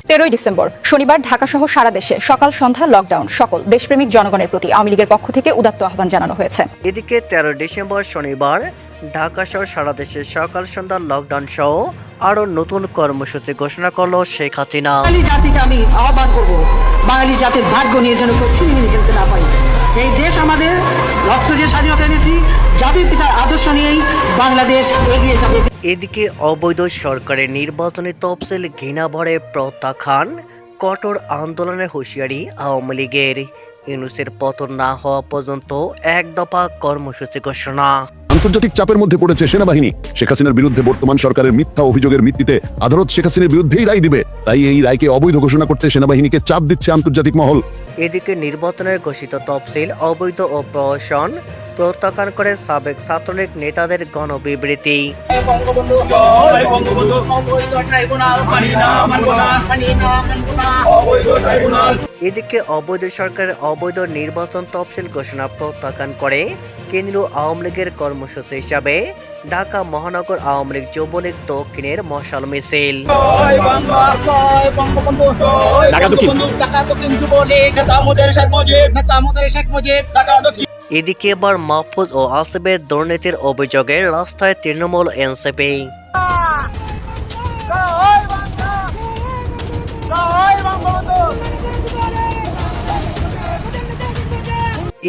13ই December শনিবার ঢাকাসহ সারা দেশে সকাল সন্ধ্যা লকডাউন। সকল দেশপ্রেমিক জনগণের প্রতি আওয়ামী লীগের পক্ষ থেকে উদাত্ত আহ্বান জানানো হয়েছে। এদিকে 13 ডিসেম্বর শনিবার ঢাকাসহ সারা দেশে সকাল সন্ধ্যা লকডাউন সহ আরও নতুন কর্মসূচি ঘোষণা করলো শেখ হাসিনা। বাঙালি জাতিকে আমি আহ্বান করব, বাঙালি জাতির ভাগ্য নিয়ে যেন কেউ ছিনিমিনি খেলতে না পারি। এই দেশ আমাদের, রক্ত দিয়ে স্বাধীনতা এনেছি, জাতির পিতার আদর্শ নিয়েই বাংলাদেশ এগিয়ে যাবে। এদিকে অবৈধ সরকারের নির্বাচনী তফসিল ঘৃণা ভরে প্রত্যাখ্যান, কঠোর আন্দোলনের হুঁশিয়ারি আওয়ামী লীগের। ইউনূসের পতন না হওয়া পর্যন্ত এক দফা কর্মসূচি ঘোষণা। আন্তর্জাতিক চাপের মধ্যে পড়েছে সেনাবাহিনী। শেখ হাসিনার বিরুদ্ধে বর্তমান সরকারের মিথ্যা অভিযোগের ভিত্তিতে আদালত শেখ হাসিনার বিরুদ্ধেই রায় দিবে, তাই এই রায়কে অবৈধ ঘোষণা করতে সেনাবাহিনীকে চাপ দিচ্ছে আন্তর্জাতিক মহল। এদিকে নির্বাচনের ঘোষিত তফসিল অবৈধ ও প্রহসন প্রত্যাখ্যান করে সাবেক ছাত্রলীগ নেতাদের গণবিবৃতি। এদিকে অবৈধ সরকারের অবৈধ নির্বাচন তফসিল ঘোষণা প্রত্যাখ্যান করে কেন্দ্রীয় আওয়ামী লীগের কর্মসূচি হিসাবে ঢাকা মহানগর আওয়ামী লীগ যুবলীগ দক্ষিণের মশাল মিছিল। এদিকে এবার মাহফুজ ও আসিফের দুর্নীতির অভিযোগে রাস্তায় তৃণমূল এনসিপি।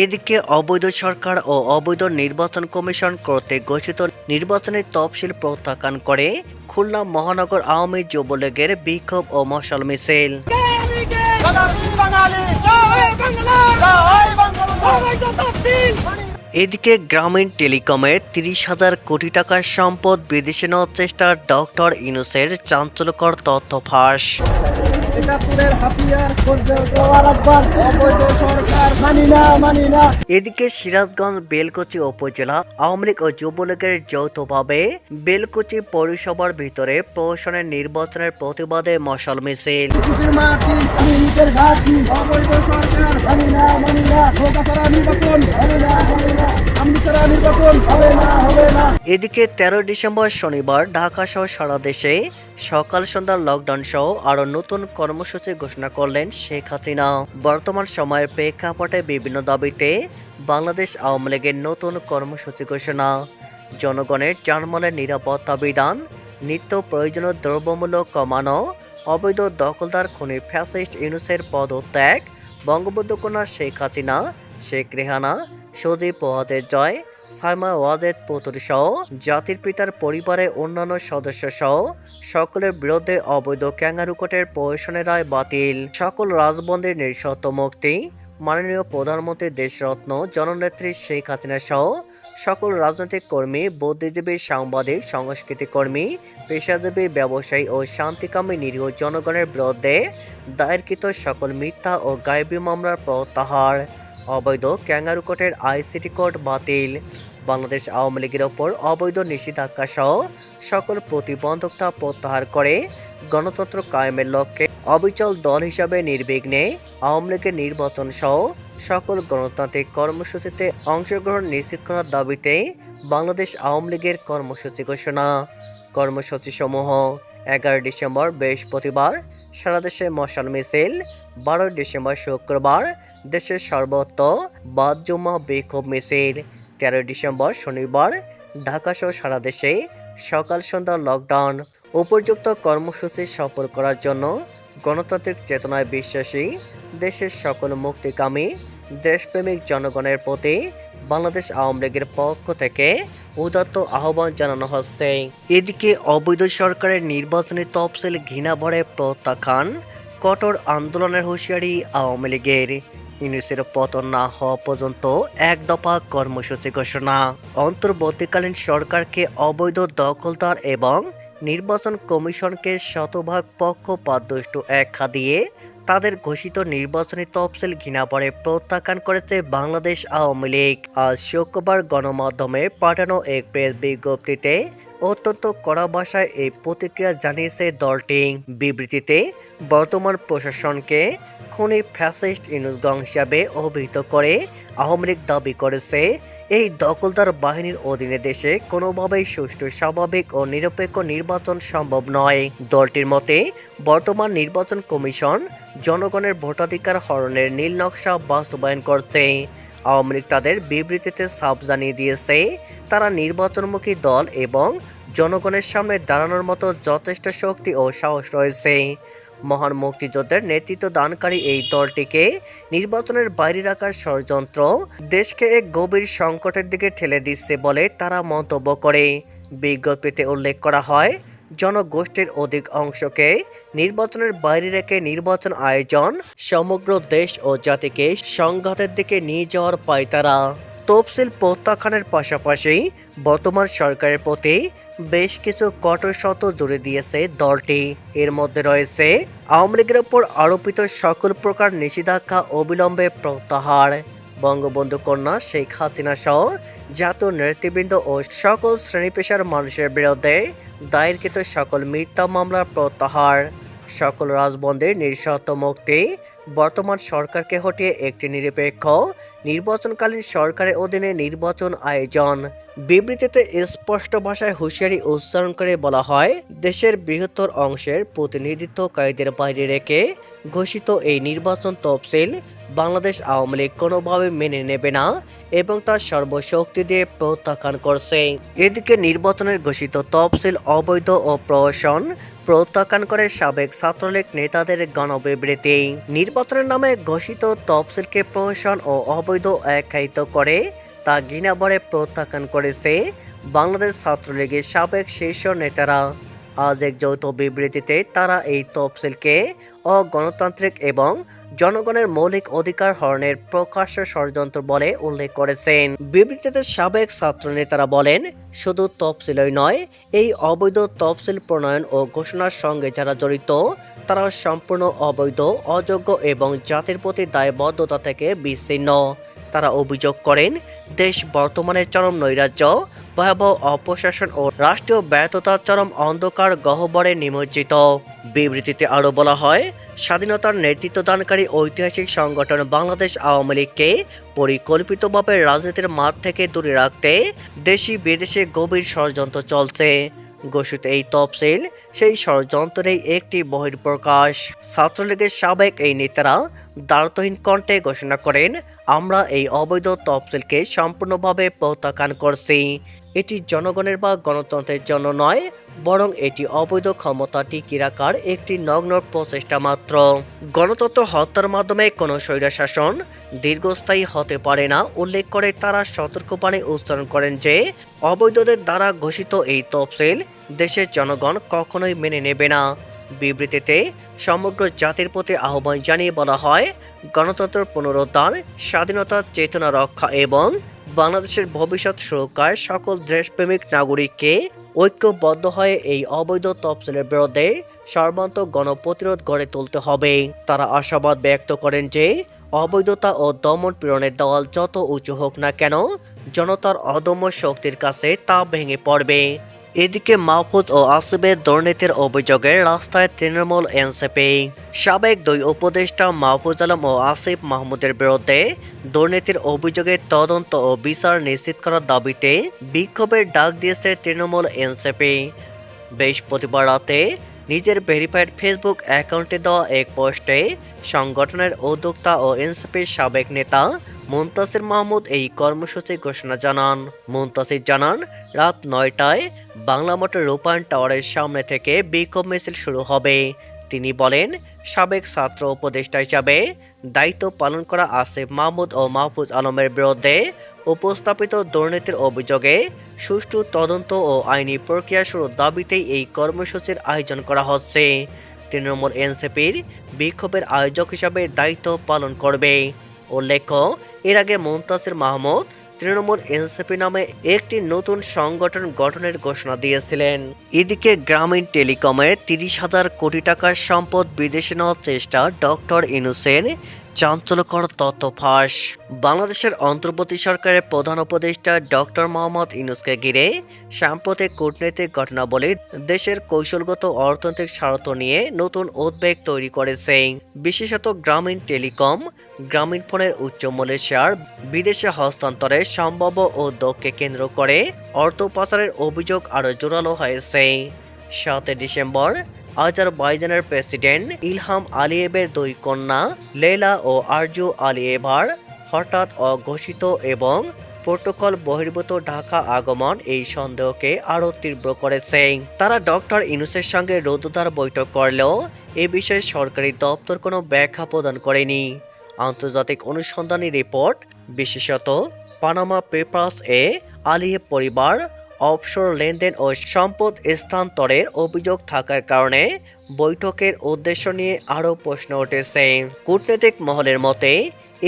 এদিকে অবৈধ সরকার ও অবৈধ নির্বাচন কমিশন কর্তৃক ঘোষিত নির্বাচনের তফসিল প্রত্যাখ্যান করে খুলনা মহানগর আওয়ামী যুবলীগের বিক্ষোভ ও মশাল মিছিল। এদিকে গ্রামীণ টেলিকমের 30,000 কোটি টাকার সম্পদ বিদেশে নেওয়ার চেষ্টা ডক্টর ইউনূসের চাঞ্চল্যকর তথ্য ফাঁস। এদিকে সিরাজগঞ্জ বেলকুচি উপজেলা আওয়ামী লীগ ও যুবলীগের যৌথভাবে বেলকুচি পৌরসভার ভিতরে প্রহসনের নির্বাচনের প্রতিবাদে মশাল মিছিল। এদিকে 13 ডিসেম্বর শনিবার ঢাকা সহ সারা দেশে সকাল সন্ধ্যা লকডাউন সহ আরো নতুন কর্মসূচি ঘোষণা করলেন শেখ হাসিনা। বর্তমান সময়ের প্রেক্ষাপটে বিভিন্ন দাবিতে বাংলাদেশ আওয়ামী লীগের নতুন কর্মসূচি ঘোষণা। জনগণের জানমালের নিরাপত্তা বিধান, নিত্য প্রয়োজনীয় দ্রব্যমূল্য কমানো, অবৈধ দখলদার খুনি ফ্যাসিস্ট ইউনূসের পদত্যাগ, বঙ্গবন্ধু কন্যা শেখ হাসিনা, শেখ রেহানা, সজীব ওয়াজেদ জয়, সাইমা ওয়াজেদ পুতুল সহ জাতির পিতার পরিবারের অন্যান্য সদস্য সহ সকলের বিরুদ্ধে অবৈধ ক্যাঙ্গারু কোর্টের প্রহসনের রায় বাতিল। সকল রাজবন্দির নিঃশর্ত মুক্তি। মাননীয় প্রধানমন্ত্রী দেশরত্ন জননেত্রী শেখ হাসিনা সহ সকল রাজনৈতিক কর্মী, বুদ্ধিজীবী, সাংবাদিক, সংস্কৃতি কর্মী, পেশাজীবী, ব্যবসায়ী ও শান্তিকামী নিরীহ জনগণের বিরুদ্ধে দায়েরকৃত সকল মিথ্যা ও গায়েবী মামলার প্রত্যাহার। অবৈধ ক্যাঙ্গারু কোর্টের আইসিটি কোর্ট বাতিল। বাংলাদেশ আওয়ামী লীগের ওপর অবৈধ নিষেধাজ্ঞা সহ সকল প্রতিবন্ধকতা প্রত্যাহার করে গণতন্ত্র কায়েমের লক্ষ্যে অবিচল দল হিসাবে নির্বিঘ্নে আওয়ামী লীগের নির্বাচন সহ সকল গণতান্ত্রিক কর্মসূচিতে অংশগ্রহণ নিশ্চিত করার দাবিতে বাংলাদেশ আওয়ামী লীগের কর্মসূচি ঘোষণা। কর্মসূচি সমূহ: 11 ডিসেম্বর বৃহস্পতিবার সারা দেশে মশাল মিছিল, 12 ডিসেম্বর শুক্রবার দেশের সর্বত্র বাদ জুম্মা বিক্ষোভ মিছিল, 13 ডিসেম্বর শনিবার ঢাকাসহ সারা দেশে সকাল সন্ধ্যা লকডাউন। উপযুক্ত কর্মসূচি সফল করার জন্য গণতান্ত্রিক চেতনায় বিশ্বাসী দেশের সকল মুক্তিকামী দেশপ্রেমিক জনগণের প্রতি বাংলাদেশ আওয়ামী লীগের পক্ষ থেকে উদাত্ত আহ্বান জানানো হচ্ছে। এদিকে অবৈধ সরকারের নির্বাচনী তফসিল ঘৃণা ভরে প্রত্যাখ্যান, কঠোর আন্দোলনের হুঁশিয়ারি আওয়ামী লীগের। ইউনূসের পতন না হওয়া পর্যন্ত এক দফা কর্মসূচি ঘোষণা। অন্তর্বর্তীকালীন সরকারকে অবৈধ দখলদার এবং নির্বাচন কমিশনকে শতভাগ পক্ষপাতদুষ্ট আখ্যা দিয়ে তাদের ঘোষিত নির্বাচনী তফসিল ঘৃণা ভরে প্রত্যাখ্যান করেছে বাংলাদেশ আওয়ামী লীগ। আজ শুক্রবার গণমাধ্যমে পাঠানো এক প্রেস বিজ্ঞপ্তিতে অত্যন্ত কড়া ভাষায় এই প্রতিক্রিয়া জানিয়েছে দলটি। বিবৃতিতে বর্তমান প্রশাসনকে খুনি ফ্যাসিস্ট ইউনূস গং হিসাবে অভিহিত করে আওয়ামী লীগ দাবি করেছে এই দখলদার বাহিনীর অধীনে দেশে কোনোভাবেই সুষ্ঠু, স্বাভাবিক ও নিরপেক্ষ নির্বাচন সম্ভব নয়। দলটির মতে বর্তমান নির্বাচন কমিশন জনগণের ভোটাধিকার হরণের নীল নকশা বাস্তবায়ন করছে। আওয়ামী লীগ তাদের বিবৃতিতে সাফ জানিয়ে দিয়েছে, তারা নির্বাচনমুখী দল এবং জনগণের সামনে দাঁড়ানোর মতো যথেষ্ট শক্তি ও সাহস রয়েছে। মহান মুক্তিযুদ্ধের নেতৃত্ব দানকারী এই দলটিকে নির্বাচনের বাইরে রাখার ষড়যন্ত্র দেশকে এক গভীর সংকটের দিকে ঠেলে দিচ্ছে বলে তারা মন্তব্য করে। বিজ্ঞপ্তিতে উল্লেখ করা হয়, জনগোষ্ঠীর অধিক অংশকে নির্বাচনের বাইরে রেখে নির্বাচন আয়োজন সমগ্র দেশ ও জাতিকে সংঘাতের দিকে নিয়ে যাওয়ার পায়তারা। তফসিল প্রত্যাখ্যানের পাশাপাশি বর্তমান সরকারের প্রতি বেশ কিছু কঠোর শর্ত জুড়ে দিয়েছে দলটি। এর মধ্যে রয়েছে আওয়ামী লীগের ওপর আরোপিত সকল প্রকার নিষেধাজ্ঞা অবিলম্বে প্রত্যাহার, বঙ্গবন্ধু কন্যা শেখ হাসিনা সহ জাতীয় নেতৃবৃন্দ ও সকল শ্রেণী পেশার মানুষের বিরুদ্ধে দায়েরকৃত সকল মিথ্যা মামলার প্রত্যাহার, সকল রাজবন্দির নিঃশর্ত মুক্তি, বর্তমান সরকারকে হটিয়ে একটি নিরপেক্ষ নির্বাচনকালীন সরকারের অধীনে নির্বাচন আয়োজন। বিবৃতিতে স্পষ্ট ভাষায় হুঁশিয়ারি উচ্চারণ করে বলা হয়, দেশের বৃহত্তর অংশের প্রতিনিধিত্বকারীদের বাইরে রেখে ঘোষিত এই নির্বাচন তফসিল বাংলাদেশ আওয়ামী লীগ কোনোভাবে মেনে নেবে না এবং তার সর্বশক্তি দিয়ে প্রত্যাখ্যান করছে। এদিকে নির্বাচনের ঘোষিত তফসিল অবৈধ ও প্রহসন প্রত্যাখ্যান করে সাবেক ছাত্রলীগ নেতাদের গণবিবৃতি। নির্বাচনের নামে ঘোষিত তফসিলকে প্রহসন ও অবৈধ আখ্যায়িত করে তা ঘৃণাভরে প্রত্যাখ্যান করেছে বাংলাদেশ ছাত্রলীগের সাবেক শীর্ষ নেতারা। আজ এক যৌথ বিবৃতিতে তারা এই তফসিলকে অগণতান্ত্রিক এবং জনগণের মৌলিক অধিকার হরণের প্রকাশ্য ষড়যন্ত্র বলে উল্লেখ করেছেন। বিবৃতিতে সাবেক ছাত্র নেতারা বলেন, শুধু তফসিলই নয়, এই অবৈধ তফসিল প্রণয়ন ও ঘোষণার সঙ্গে যারা জড়িত তারা সম্পূর্ণ অবৈধ, অযোগ্য এবং জাতির প্রতি দায়বদ্ধতা থেকে বিচ্ছিন্ন। তারা অভিযোগ করেন, দেশ বর্তমানে চরম নৈরাজ্য, ভয়াবহ অপশাসন ও রাষ্ট্রীয় ব্যর্থতার চরম অন্ধকার গহ্বরে নিমজ্জিত। বিবৃতিতে আরও বলা হয়, স্বাধীনতার নেতৃত্বদানকারী ঐতিহাসিক সংগঠন বাংলাদেশ আওয়ামী লীগকে পরিকল্পিতভাবে রাজনীতির মাঠ থেকে দূরে রাখতে দেশি বিদেশে গভীর ষড়যন্ত্র চলছে। ঘোষিত এই তফসিল সেই ষড়যন্ত্রের একটি বহিঃপ্রকাশ। ছাত্রলীগের সাবেক এই নেতারা দ্বারতহীন কণ্ঠে ঘোষণা করেন, আমরা এই অবৈধ তফসিলকে সম্পূর্ণভাবে প্রত্যাখ্যান করছি। এটি জনগণের বা গণতন্ত্রের জন্য নয়, বরং এটি অবৈধ ক্ষমতা টিকিয়ে রাখার একটি নগ্ন প্রচেষ্টা মাত্র। গণতন্ত্র হত্যার মাধ্যমে কোনো স্বৈরশাসন দীর্ঘস্থায়ী হতে পারে না উল্লেখ করে তারা সতর্কবাণী উচ্চারণ করেন যে অবৈধদের দ্বারা ঘোষিত এই তফসিল দেশের জনগণ কখনোই মেনে নেবে না। বিবৃতিতে সমগ্র জাতির প্রতি আহ্বান জানিয়ে বলা হয়, গণতন্ত্র পুনরুদ্ধার, স্বাধীনতার চেতনা রক্ষা এবং বাংলাদেশের ভবিষ্যৎ সুরক্ষায় সকল দেশপ্রেমিক নাগরিককে ঐক্যবদ্ধ হয়ে এই অবৈধ তফসিলের বিরুদ্ধে সর্বান্তক গণপ্রতিরোধ গড়ে তুলতে হবে। তারা আশাবাদ ব্যক্ত করেন যে অবৈধতা ও দমন পীড়নের দেওয়াল যত উঁচু হোক না কেন, জনতার অদম্য শক্তির কাছে তা ভেঙে পড়বে। এদিকে মাহফুজ ও আসিফের দুর্নীতির অভিযোগে রাস্তায় তৃণমূল এনসিপি। সাবেক দুই উপদেষ্টা মাহফুজ আলম ও আসিফ মাহমুদের বিরুদ্ধে দুর্নীতির অভিযোগে তদন্ত ও বিচার নিশ্চিত করার দাবিতে বিক্ষোভের ডাক দিয়েছে তৃণমূল এনসিপি। বৃহস্পতিবার রাতে নিজের ভেরিফাইড ফেসবুক অ্যাকাউন্টে দেওয়া এক পোস্টে সংগঠনের উদ্যোক্তা ও এনসিপির সাবেক নেতা মুনতাসির মাহমুদ এই কর্মসূচি ঘোষণা জানান। মুনতাসির জানান, রাত ৯টায় বাংলা মোটর রূপায়ণ টাওয়ারের সামনে থেকে বিক্ষোভ মিছিল শুরু হবে। তিনি বলেন, সাবেক ছাত্র উপদেষ্টা হিসাবে দায়িত্ব পালন করা আসিফ মাহমুদ ও মাহফুজ আলমের বিরুদ্ধে উপস্থাপিত দুর্নীতির অভিযোগে সুষ্ঠু তদন্ত ও আইনি প্রক্রিয়া শুরুর দাবিতেই এই কর্মসূচির আয়োজন করা হচ্ছে। তৃণমূল এনসিপির বিক্ষোভের আয়োজক হিসাবে দায়িত্ব পালন করবে। উল্লেখ্য, এর আগে মুনতাসির মাহমুদ তৃণমূল এনসিপি নামে একটি নতুন সংগঠন গঠনের ঘোষণা দিয়েছিলেন। এদিকে গ্রামীণ টেলিকমের ৩০,০০০ কোটি টাকার সম্পদ বিদেশে নেওয়ার চেষ্টা ডক্টর ইউনূসের চাঞ্চল্যকর তথ্য ফাঁস। বাংলাদেশের অন্তর্বর্তী সরকারের প্রধান উপদেষ্টা ডক্টর মোহাম্মদ ইউনূসকে ঘিরে সাম্প্রতিক কূটনৈতিক ঘটনাবলী দেশের কৌশলগত অর্থনৈতিক স্বার্থ নিয়ে নতুন উদ্বেগ তৈরি করেছে। বিশেষত গ্রামীণ টেলিকম, গ্রামীণ ফোনের উচ্চ মূল্যের শেয়ার বিদেশে হস্তান্তরের সম্ভাব্য উদ্যোগকে কেন্দ্র করে অর্থ পাচারের অভিযোগ আরও জোরালো হয়েছে। 7 ডিসেম্বর আজারবাইজানের প্রেসিডেন্ট ইলহাম আলিয়েভের দুই কন্যা লেলা ও আরজু আলিয়েভার হঠাৎ অঘোষিত এবং প্রোটোকল বহির্ভূত ঢাকা আগমন এই সন্দেহকে আরও তীব্র করেছে। তারা ডক্টর ইউনূসের সঙ্গে রোদদার বৈঠক করলেও এ বিষয়ে সরকারি দপ্তর কোনো ব্যাখ্যা প্রদান করেনি। আন্তর্জাতিক অনুসন্ধানী রিপোর্ট, বিশেষত পানামা পেপারস এ আলিয়েভ পরিবার অফশোর লেনদেন ও সম্পদ স্থানান্তরের অভিযোগ থাকার কারণে বৈঠকের উদ্দেশ্য নিয়ে আরও প্রশ্ন উঠেছে। কূটনৈতিক মহলের মতে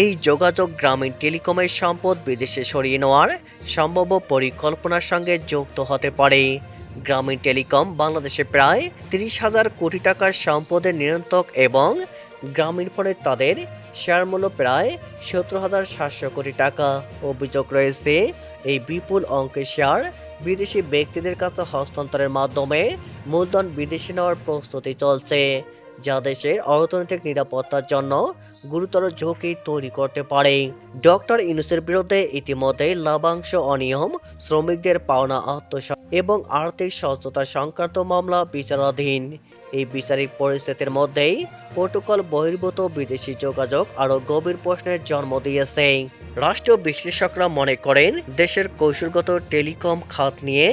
এই যোগাযোগ গ্রামীণ টেলিকমের সম্পদ বিদেশে সরিয়ে নেওয়ার সম্ভাব্য পরিকল্পনার সঙ্গে যুক্ত হতে পারে। গ্রামীণ টেলিকম বাংলাদেশে প্রায় 30,000 কোটি টাকার সম্পদের নিয়ন্ত্রক এবং গ্রামীণ ফোনে তাদের শেয়ার মূল্য প্রায় 17,700 কোটি টাকা। অভিযোগ রয়েছে এই বিপুল অঙ্কের শেয়ার বিদেশি ব্যক্তিদের কাছে হস্তান্তরের মাধ্যমে মূলধন বিদেশে নেওয়ার প্রস্তুতি চলছে, যা দেশের অর্থনৈতিক নিরাপত্তার জন্য গুরুতর ঝুঁকি তৈরি করতে পারে। ডক্টর ইউনূসের বিরুদ্ধে ইতিমধ্যে লভ্যাংশ অনিয়ম, শ্রমিকদের পাওনা আত্মসাৎ এবং আর্থিক সচেতনতা সংক্রান্ত মামলা বিচারাধীন। এই বিচারিক পরিস্থিতির মধ্যেই প্রোটোকল বহির্ভূত বিদেশি যোগাযোগ আরও গভীর প্রশ্নের জন্ম দিয়েছে। রাষ্ট্রীয় বিশ্লেষকরা মনে করেন দেশের কৌশলগত টেলিকম খাত নিয়ে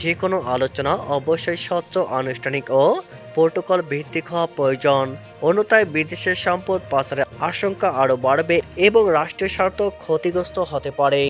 যে কোনো আলোচনা অবশ্যই স্বচ্ছ, আনুষ্ঠানিক ও প্রোটোকল ভিত্তিক হওয়া প্রয়োজন। অন্যথায় বিদেশের সম্পদ পাচারের আশঙ্কা আরও বাড়বে এবং রাষ্ট্রীয় স্বার্থ ক্ষতিগ্রস্ত হতে পারে।